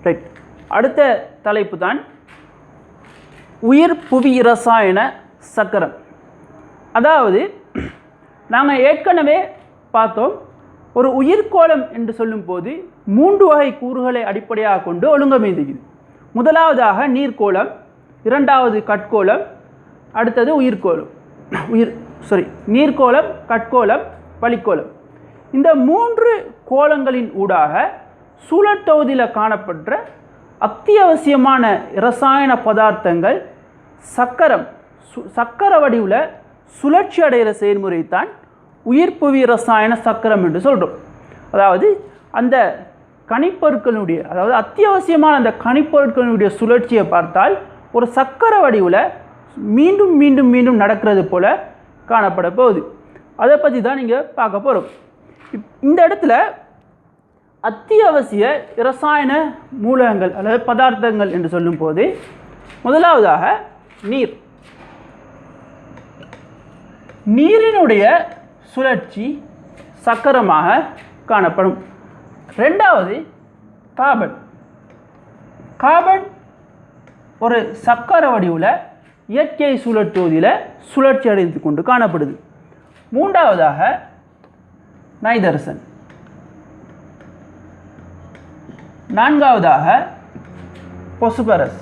Right, அடுத்த தலைப்பு தான் உயிர் புவி இரசாயன சக்கரம். அதாவது நாங்கள் ஏற்கனவே பார்த்தோம், ஒரு உயிர்கோளம் என்று சொல்லும்போது 3 வகை கூறுகளை அடிப்படையாக கொண்டு ஒழுங்கமைந்துகிறது. முதலாவதாக நீர்க்கோளம், இரண்டாவது கட்கோளம், அடுத்தது உயிர்கோளம். நீர்க்கோளம், கட்கோளம், வளிக்கோளம். இந்த 3 கோளங்களின் ஊடாக சூழத்தொகுதியில் காணப்படுற அத்தியாவசியமான இரசாயன பதார்த்தங்கள் சக்கர வடிவில் சுழற்சி அடைகிற செயல்முறை தான் உயிர் புவி இரசாயன சக்கரம் என்று சொல்கிறோம். அதாவது அந்த கனிப்பொருட்களுடைய, அதாவது அத்தியாவசியமான அந்த கனிப்பொருட்களுடைய சுழற்சியை பார்த்தால் ஒரு சக்கர வடிவில் மீண்டும் மீண்டும் மீண்டும் நடக்கிறது போல காணப்பட போகுது. அதை பற்றி தான் நீங்கள் பார்க்க போகிறோம். இந்த இடத்துல அத்தியாவசிய இரசாயன மூலகங்கள் அல்லது பதார்த்தங்கள் என்று சொல்லும்போது முதலாவதாக நீர். நீரினுடைய சுழற்சி சக்கரமாக காணப்படும். ரெண்டாவது கார்பன். கார்பன் ஒரு சக்கர வடிவில் இயற்கை சுழற்சியில் சுழற்சி அடைந்து கொண்டு காணப்படுது. மூன்றாவதாக நைதரசன். நான்காவதாக பொசுபரஸ்.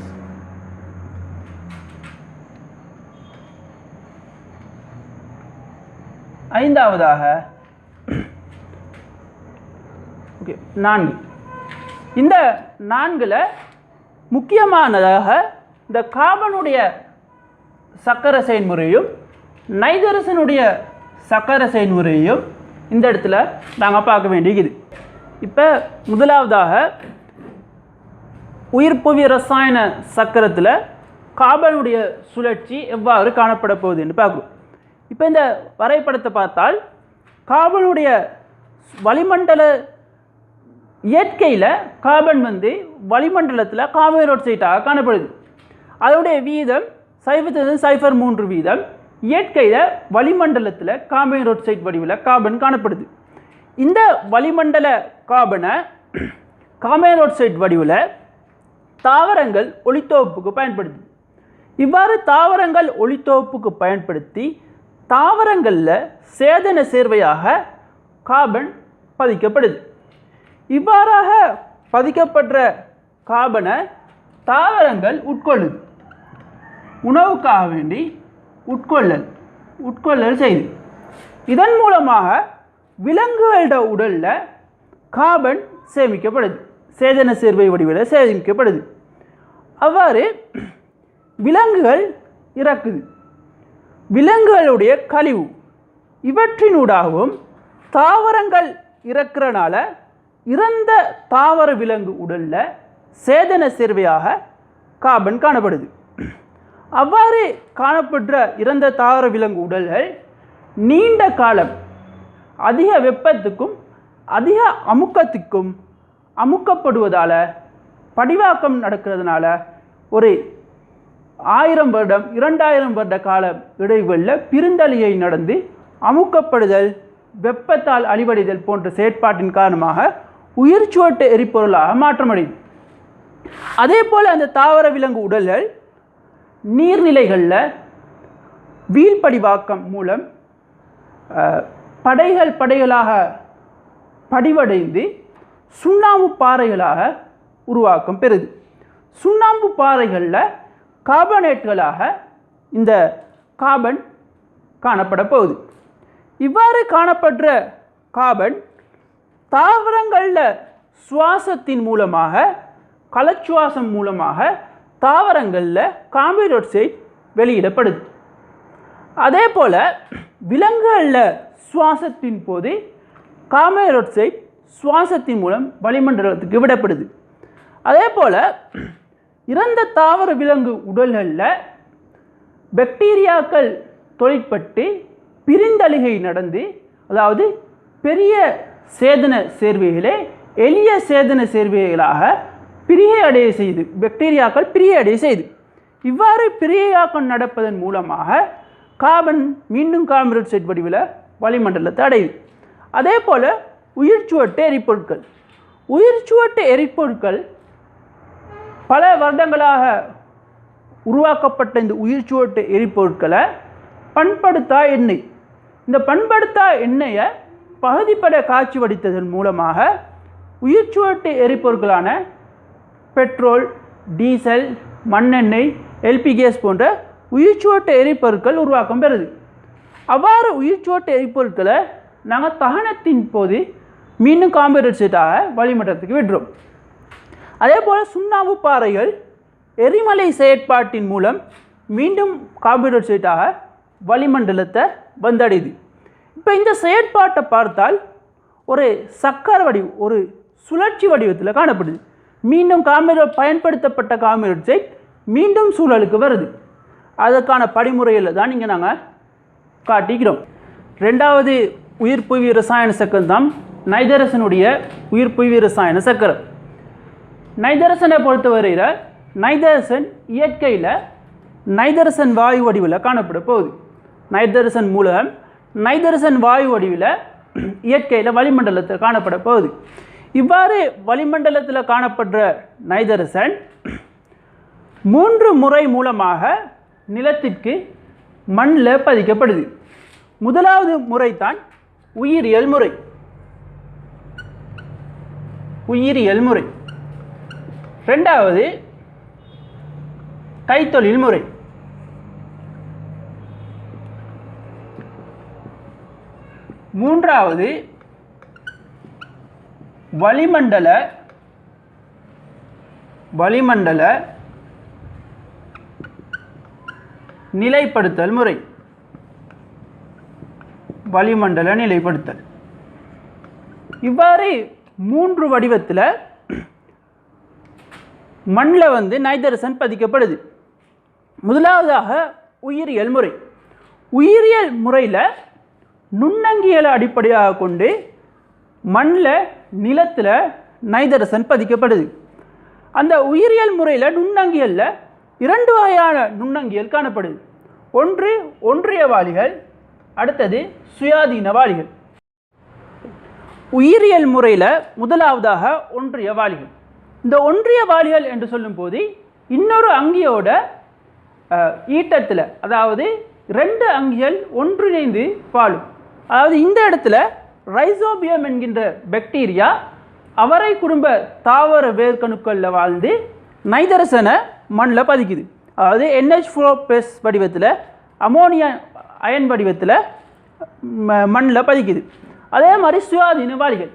ஐந்தாவதாக 4. இந்த 4ல் முக்கியமானதாக இந்த கார்பனுடைய சக்கர செயல்முறையும் நைதரசனுடைய சக்கர செயல்முறையும் இந்த இடத்துல நாங்கள் பார்க்க வேண்டியது. இப்போ முதலாவதாக உயிர் புவி இரசாயன சக்கரத்தில் கார்பனுடைய சுழற்சி எவ்வாறு காணப்பட போகுது என்று பார்க்குறோம். இப்போ இந்த வரைபடத்தை பார்த்தால் கார்பனுடைய வளிமண்டல இயற்கையில் கார்பன் வளிமண்டலத்தில் கார்பன் டை ஆக்சைடாக காணப்படுது. அதனுடைய வீதம் 0.03 வீதம். இயற்கையில் வளிமண்டலத்தில் கார்பன் டை ஆக்சைடு வடிவில் கார்பன் காணப்படுது. இந்த வளிமண்டல கார்பனை கார்பன் டை ஆக்சைடு வடிவில் தாவரங்கள் ஒளித்தொகுப்புக்கு பயன்படுது. இவ்வாறு தாவரங்கள் ஒளித்தொகுப்புக்கு பயன்படுத்தி தாவரங்களில் சேதன சேர்வையாக கார்பன் பதிக்கப்படுது. இவ்வாறாக பதிக்கப்படுற கார்பனை தாவரங்கள் உட்கொள்ளுது. உணவுக்காக வேண்டி உட்கொள்ளல் செய்யுது. இதன் மூலமாக விலங்குகளோட உடலில் கார்பன் சேமிக்கப்படுது, சேதன சேர்வை வடிவில் சேமிக்கப்படுது. அவ்வாறு விலங்குகள் இறக்குது. விலங்குகளுடைய கழிவு இவற்றினூடாகவும் தாவரங்கள் இறக்கிறனால இறந்த தாவர விலங்கு உடலில் சேதன சேர்வையாக கார்பன் காணப்படுது. அவ்வாறு காணப்படுற இறந்த தாவர விலங்கு உடல்கள் நீண்ட காலம் அதிக வெப்பத்துக்கும் அதிக அமுக்கத்துக்கும் அமுக்கப்படுவதால் படிவாக்கம் நடக்கிறதுனால ஒரு 1000 வருடம் 2000 வருட கால இடைவெளியில் பிரிந்தழியை நடந்து அமுக்கப்படுதல், வெப்பத்தால் அழிவடைதல் போன்ற செயற்பாட்டின் காரணமாக உயிர்ச்சுவட்டு எரிபொருளாக மாற்றமடையும். அதே போல் அந்த தாவர விலங்கு உடல்கள் நீர்நிலைகளில் வீழ்படிவாக்கம் மூலம் படைகளாக படிவடைந்து சுண்ணாம்பு பாறைகளாக உருவாக்கம் பெறுது. சுண்ணாம்பு பாறைகளில் கார்பனேட்டுகளாக இந்த கார்பன் காணப்பட போகுது. இவ்வாறு காணப்படுற கார்பன் தாவரங்களில் சுவாசத்தின் மூலமாக, கலச்சுவாசம் மூலமாக தாவரங்களில் கார்பன் டை ஆக்சைடு வெளியிடப்படுது. அதே போல் விலங்குகளில் சுவாசத்தின் போது கார்பன் டை ஆக்சைடு சுவாசத்தின் மூலம் வளிமண்டலத்துக்கு விடப்படுது. அதே போல் இறந்த தாவர விலங்கு உடல்களில் பாக்டீரியாக்கள் தொழிற்பட்டு பிரிந்தழிகை நடந்து, அதாவது பெரிய சேதன சேர்வைகளே எளிய சேதன சேர்வைகளாக பிரிகை அடைய செய்து, பாக்டீரியாக்கள் பிரிகை அடைய செய்து. இவ்வாறு பிரிகையாக்கம் நடப்பதன் மூலமாக கார்பன் மீண்டும் கார்பன் டை ஆக்சைடு வடிவில் வளிமண்டலத்தை அடையுது. அதே போல் உயிர்ச்சுவட்டு எரிபொருட்கள் பல வருடங்களாக உருவாக்கப்பட்ட இந்த உயிர்ச்சுவட்டு எரிபொருட்களை பண்படுத்தா எண்ணெய், இந்த பண்படுத்தா எண்ணெயை பகுதிப்பட காய்ச்சி வடித்ததன் மூலமாக உயிர்ச்சுவட்டு எரிபொருட்களான பெட்ரோல், டீசல், மண்ணெண்ணெய், எல்பி கேஸ் போன்ற உயிர்ச்சுவட்டு எரிபொருட்கள் உருவாக்கம் பெறுது. அவ்வாறு உயிர்ச்சுவட்டு எரிபொருட்களை நாங்கள் தகனத்தின் போது மீண்டும் கார்போஹைட்ரேட்டாக வளிமண்டலத்துக்கு விடுறோம். அதே போல் சுண்ணாம்பு பாறைகள் எரிமலை செயற்பாட்டின் மூலம் மீண்டும் கார்போஹைட்ரேட்டாக வளிமண்டலத்தை வந்தடையுது. இப்போ இந்த செயற்பாட்டை பார்த்தால் ஒரு சக்கர வடிவு, ஒரு சுழற்சி வடிவத்தில் காணப்படுது. மீண்டும் பயன்படுத்தப்பட்ட கார்போஹைட்ரேட் மீண்டும் சூழலுக்கு வருது. அதற்கான படிமுறையில் தான் இங்கே நாங்கள் காட்டிக்கிறோம். ரெண்டாவது உயிர்ப்புவி ரசாயன சக்கரம் தான் நைதரசனுடைய உயிர்ப்புவி ரசாயன சக்கரம். நைதரசனை பொறுத்தவரையில் நைதரசன் இயற்கையில் நைதரசன் வாயு வடிவில் காணப்பட போகுது. நைதரசன் மூலம் நைதரசன் வாயு வடிவில் இயற்கையில் வளிமண்டலத்தில் காணப்பட போகுது. இவ்வாறு வளிமண்டலத்தில் காணப்படுற நைதரசன் 3 முறை மூலமாக நிலத்திற்கு மண்ணில் பதிக்கப்படுது. முதலாவது முறைதான் உயிரியல் முறை. உயிரியல் முறை. ரெண்டாவது கைத்தொழில் முறை. மூன்றாவது வளிமண்டல நிலைப்படுத்தல் முறை. வளிமண்டல நிலைப்படுத்தல். இவ்வாறு 3 வடிவத்தில் மண்ணில் நைதரசன் பதிக்கப்படுது. முதலாவதாக உயிரியல் முறை. உயிரியல் முறையில் நுண்ணங்கியலை அடிப்படையாக கொண்டு மண்ணில் நிலத்தில் நைதரசன் பதிக்கப்படுது. அந்த உயிரியல் முறையில் நுண்ணங்கியலில் 2 வகையான நுண்ணங்கியல் காணப்படுது. ஒன்று ஒன்றிய வாளிகள், அடுத்தது சுயாதீன வாளிகள். உயிரியல் முறையில் முதலாவதாக ஒன்றிய வாளிகள். இந்த ஒன்றிய வாளிகள் என்று சொல்லும்போது இன்னொரு அங்கியோட ஈட்டத்தில், அதாவது 2 அங்கிகள் ஒன்றிணைந்து வாழும். அதாவது இந்த இடத்துல ரைசோபியம் என்கின்ற பாக்டீரியா அவரை குடும்ப தாவர வேர்க்கணுக்களில் வாழ்ந்து நைதரசனை மண்ணில் பதிக்குது. அதாவது NH4+ வடிவத்தில், அமோனியா அயன் வடிவத்தில் மண்ணில் பதிக்குது. அதே மாதிரி சுயாதீன வாளிகள்,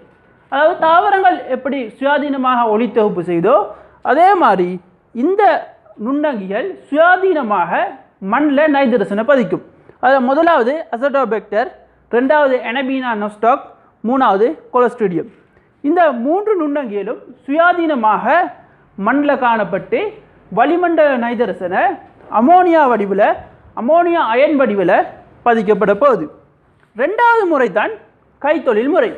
அதாவது தாவரங்கள் எப்படி சுயாதீனமாக ஒளித்தொகுப்பு செய்தோ அதே மாதிரி இந்த நுண்ணங்கிகள் சுயாதீனமாக மண்ணில் நைதரசனை பதிக்கும். அதில் முதலாவது அசடோபெக்டர், ரெண்டாவது எனபீனா நோஸ்டாக், மூணாவது கொலஸ்ட்ரிடியம். இந்த 3 நுண்ணங்கிகளும் சுயாதீனமாக மண்ணில் காணப்பட்டு வளிமண்டல நைதரசனை அமோனியா வடிவில், அமோனியா அயன் வடிவில் பதிக்கப்பட போகுது. ரெண்டாவது முறை தான் கைத்தொழில் முறை.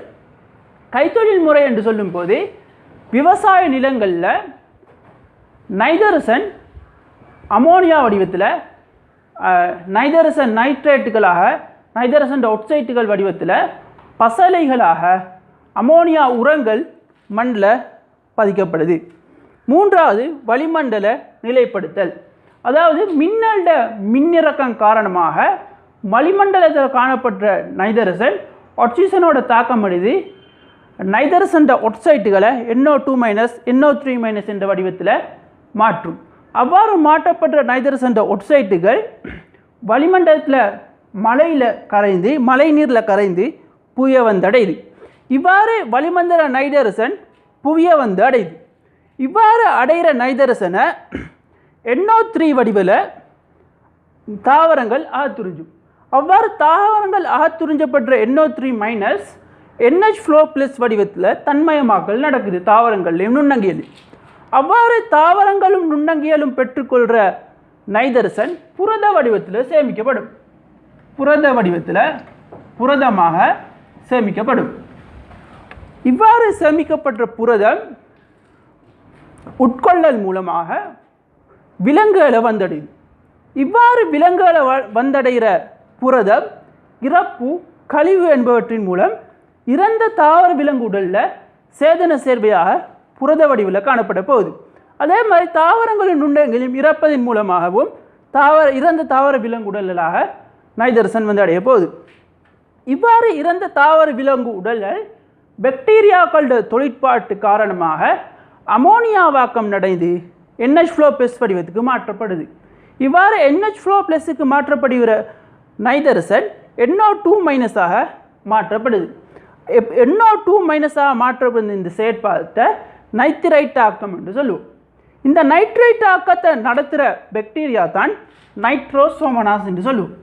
கைத்தொழில் முறை என்று சொல்லும்போது விவசாய நிலங்களில் நைதரசன் அமோனியா வடிவத்தில், நைதரசன் நைட்ரேட்டுகளாக, நைதரசன் ஆக்சைட்டுகள் வடிவத்தில் பசலைகளாக அமோனியா உரங்கள் மண்ணில் பதிக்கப்படுது. மூன்றாவது வளிமண்டல நிலைப்படுத்தல். அதாவது மின்னல்ட மின்னிறக்கம் காரணமாக வளிமண்டலத்தில் காணப்பட்ட நைதரசன் ஆக்சிஜனோட தாக்கம் அடைது நைதரசன் ஆக்சைட்டுகளை NO2-, NO3- என்ற வடிவத்தில் மாற்றும். அவ்வாறு மாற்றப்பட்ட நைதரசன் ஆக்சைட்டுகள் வளிமண்டலத்தில் மழையில் கரைந்து, மழை நீரில் கரைந்து புவிய வந்தடையுது. இவ்வாறு வளிமண்டல நைதரசன் புவிய வந்து அடையுது. இவ்வாறு அடைகிற நைதரசனை NO3 வடிவில் தாவரங்கள் அகத்துறிஞ்சும். அவ்வாறு தாவரங்கள் அகத்துறிஞ்சப்பட்ட NO3- NH4+ வடிவத்தில் தன்மயமாக்கல் நடக்குது தாவரங்கள்லையும் நுண்ணங்கியலும். அவ்வாறு தாவரங்களும் நுண்ணங்கியலும் பெற்றுக்கொள்கிற நைதரசன் புரத வடிவத்தில் சேமிக்கப்படும். புரத வடிவத்தில் புரதமாக சேமிக்கப்படும். இவ்வாறு சேமிக்கப்பட்ட புரதம் உட்கொள்ளல் மூலமாக விலங்குகளை வந்தடையுது. இவ்வாறு விலங்குகளை வந்தடைகிற புரதம் இறப்பு, கழிவு என்பவற்றின் மூலம் இறந்த தாவர விலங்கு உடலில் சேதன சேர்வையாக புரத வடிவில் காணப்பட போகுது. அதே மாதிரி தாவரங்களின் நுண்ணங்கிலும் இறப்பதன் மூலமாகவும் இறந்த தாவர விலங்கு உடல்களாக நைதரசன் வந்து அடைய போகுது. இவ்வாறு இறந்த தாவர விலங்கு உடல்கள் பாக்டீரியாக்களோட தொழிற்பாட்டு காரணமாக அமோனியாவாக்கம் நடந்து NH4+ வடிவத்துக்கு மாற்றப்படுது. இவ்வாறு NH4+க்கு மாற்றப்படுகிற நைதரசன் NO2- ஆக மாற்றப்படுது. NO2- மாற்றப்படுது இந்த செயற்பாட்டை நைட்ரேட் ஆக்கம் என்று சொல்லுவோம். இந்த நைட்ரேட் ஆக்கத்தை நடத்துகிற பாக்டீரியா தான் நைட்ரோசோமோனாஸ் என்று சொல்லுவோம்.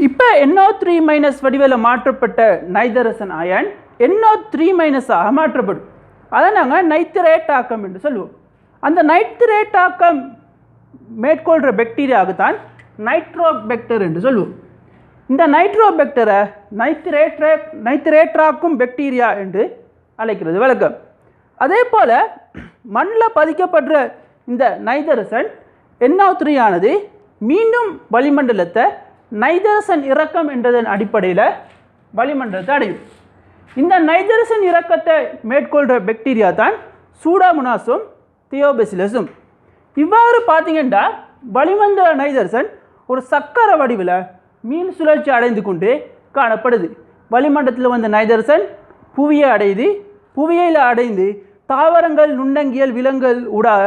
இப்போ NO3- வடிவில் மாற்றப்பட்ட நைதரசன் அயன் NO3- ஆக மாற்றப்படும். அதை நாங்கள் நைட்ரேட் ஆக்கம் என்று சொல்லுவோம். அந்த நைட்ரேட் ஆக்கம் மேற்கொள்கிற பாக்டீரியாவுக்கு தான் நைட்ரோபேக்டர் என்று சொல்லுவோம். இந்த நைட்ரோபேக்டரை நைட்ரேட்டாக்கும் பாக்டீரியா என்று அழைக்கிறது வழக்கம். அதே போல் மண்ணில் பதிக்கப்படுற இந்த நைதரசன் NO3 ஆனது மீண்டும் வளிமண்டலத்தை நைதரசன் இறக்கம் என்றதன் அடிப்படையில் வளிமண்டலத்தை அடையும். இந்த நைதரசன் இறக்கத்தை மேற்கொள்கிற பாக்டீரியா தான் சூடோமோனாஸும் தியோபெசிலஸும். இவ்வாறு பார்த்தீங்கன்னா வளிமண்டல நைதரசன் ஒரு சக்கர வடிவில் மீள் சுழற்சி அடைந்து கொண்டு காணப்படுது. வளிமண்டலத்தில் வந்த நைதரசன் புவியை அடையுது. புவியில் அடைந்து தாவரங்கள் நுண்ணங்கியல் விலங்குகள் ஊடாக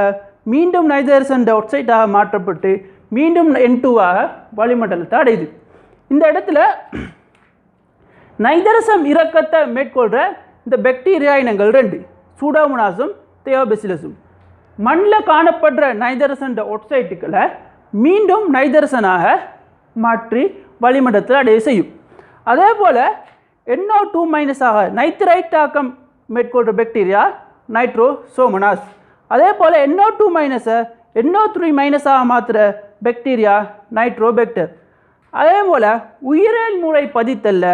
மீண்டும் நைதரசன் டை ஆக்சைடாக மாற்றப்பட்டு மீண்டும் N2ஆக வளிமண்டலத்தை அடையுது. இந்த இடத்துல நைதரசன் இறக்கத்தை மேற்கொள்கிற இந்த பாக்டீரியா இனங்கள் 2 சூடோமோனாஸும் தியோபெசிலஸும். மண்ணில் காணப்படுற நைதரசன் டை ஆக்சைடுகளை மீண்டும் நைதரசனாக மாற்றி வளிமண்டலத்தில் அடைய செய்யும். அதே போல் NO2- ஆக நைட்ரேட் ஆக்கம் மேற்கொள்கிற பாக்டீரியா நைட்ரோசோமோனாஸ். அதே போல் NO2- NO3- ஆக மாற்றுற பாக்டீரியா நைட்ரோபேக்டர். அதே போல் உயிரியல் முறை பதித்தல்ல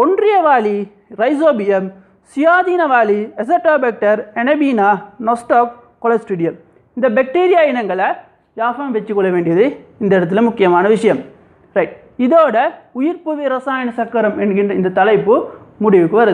ஒன்றியவாளி ரைசோபியம், சுயாதீனவாளி எசட்டோபேக்டர், எனபீனா, நொஸ்டாக், கொலஸ்ட்ரிடியம். இந்த பாக்டீரியா இனங்களை ஞாபகம் வச்சுக்கொள்ள வேண்டியது இந்த இடத்துல முக்கியமான விஷயம். ரைட், இதோட உயிர்ப்புவி ரசாயன சக்கரம் என்கின்ற இந்த தலைப்பு முடிவுக்கு வருது.